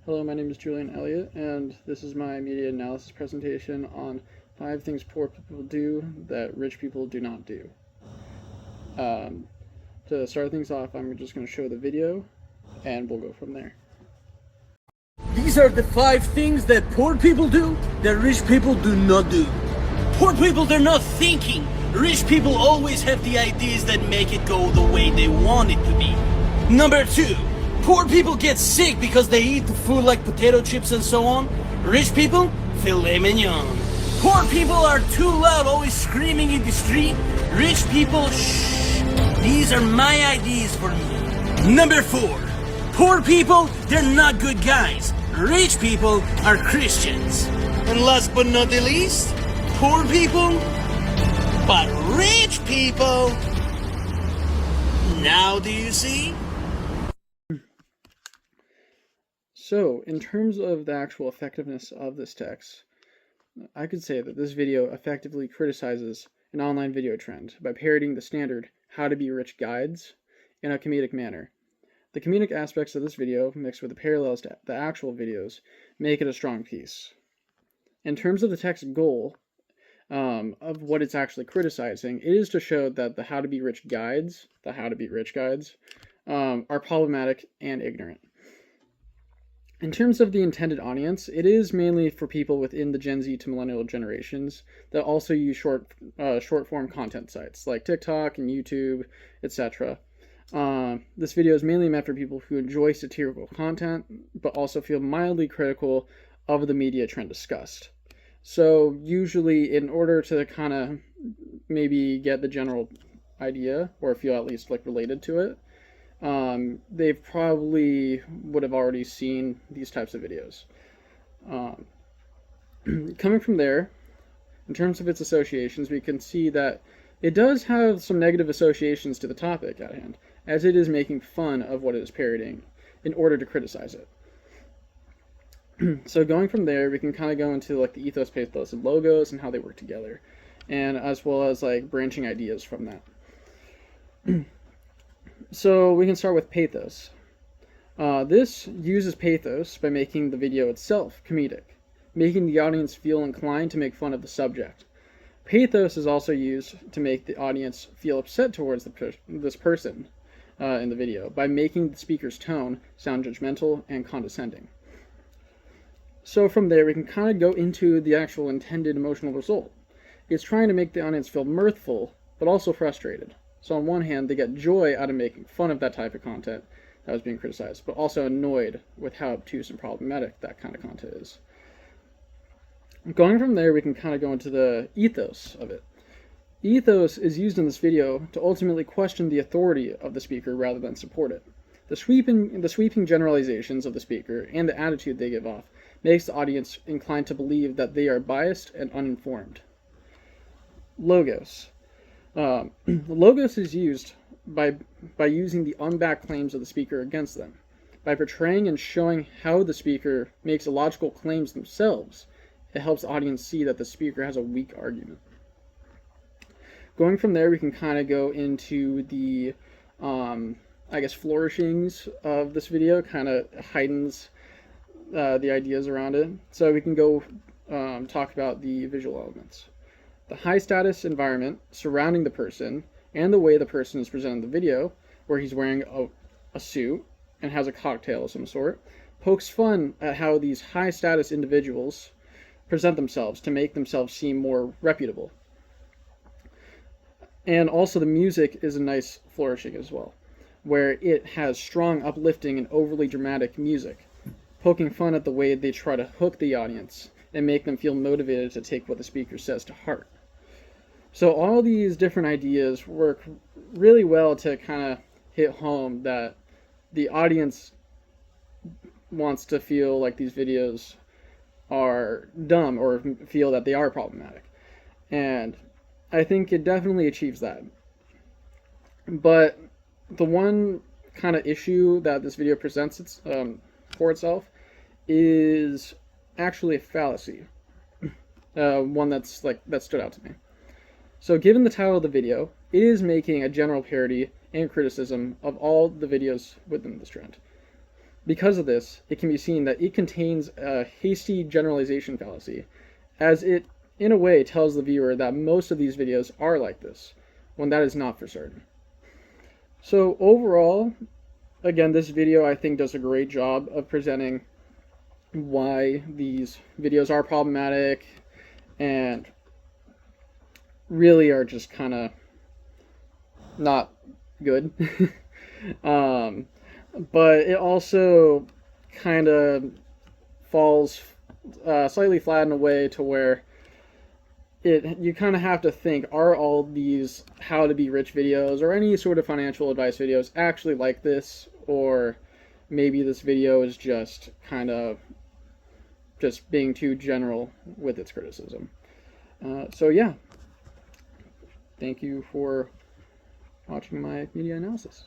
Hello, my name is Julian Elliot, and this is my media analysis presentation on 5 things poor people do that rich people do not do. To start things off, I'm just going to show the video, and we'll go from there. These are the 5 things that poor people do that rich people do not do. Poor people, they're not thinking. Rich people always have the ideas that make it go the way they want it to be. Number 2, poor people get sick because they eat food like potato chips and so on. Rich people, filet mignon. Poor people are too loud, always screaming in the street. Rich people, shh. These are my ideas for me. Number 4, poor people, they're not good guys. Rich people are Christians. And last but not the least, poor people, but rich people. Now do you see? So, in terms of the actual effectiveness of this text, I could say that this video effectively criticizes an online video trend by parodying the standard how to be rich guides in a comedic manner. The comedic aspects of this video, mixed with the parallels to the actual videos, make it a strong piece. In terms of the text's goal, of what it's actually criticizing, it is to show that the how to be rich guides, are problematic and ignorant. In terms of the intended audience, it is mainly for people within the Gen Z to millennial generations that also use short-form content sites like TikTok and YouTube, etc. This video is mainly meant for people who enjoy satirical content, but also feel mildly critical of the media trend discussed. So usually, in order to kind of maybe get the general idea, or feel at least like related to it, they probably would have already seen these types of videos. Coming from there, in terms of its associations, we can see that it does have some negative associations to the topic at hand, as it is making fun of what it is parodying in order to criticize it. So going from there, we can kind of go into like the ethos, pathos, and logos and how they work together, and as well as like branching ideas from that. So we can start with pathos. This uses pathos by making the video itself comedic, making the audience feel inclined to make fun of the subject. Pathos is also used to make the audience feel upset towards this person in the video by making the speaker's tone sound judgmental and condescending. So from there, we can kind of go into the actual intended emotional result. It's trying to make the audience feel mirthful, but also frustrated. So on one hand, they get joy out of making fun of that type of content that was being criticized, but also annoyed with how obtuse and problematic that kind of content is. Going from there, we can kind of go into the ethos of it. Ethos is used in this video to ultimately question the authority of the speaker rather than support it. The sweeping generalizations of the speaker and the attitude they give off makes the audience inclined to believe that they are biased and uninformed. Logos. Logos is used by using the unbacked claims of the speaker against them. By portraying and showing how the speaker makes illogical claims themselves, it helps the audience see that the speaker has a weak argument. Going from there, we can kind of go into the, flourishings of this video, kind of heightens the ideas around it. So we can go talk about the visual elements. The high-status environment surrounding the person and the way the person is presented in the video, where he's wearing a suit and has a cocktail of some sort, pokes fun at how these high-status individuals present themselves to make themselves seem more reputable. And also the music is a nice flourishing as well, where it has strong, uplifting, and overly dramatic music, poking fun at the way they try to hook the audience and make them feel motivated to take what the speaker says to heart. So all these different ideas work really well to kind of hit home that the audience wants to feel like these videos are dumb or feel that they are problematic. And I think it definitely achieves that. But the one kind of issue that this video presents for itself is actually a fallacy. One that stood out to me. So given the title of the video, it is making a general parody and criticism of all the videos within this trend. Because of this, it can be seen that it contains a hasty generalization fallacy, as it, in a way, tells the viewer that most of these videos are like this, when that is not for certain. So overall, again, this video I think does a great job of presenting why these videos are problematic and really are just kind of not good. But it also kind of falls slightly flat in a way to where you kind of have to think, are all these how to be rich videos or any sort of financial advice videos actually like this, or maybe this video is just kind of just being too general with its criticism. So yeah, thank you for watching my media analysis.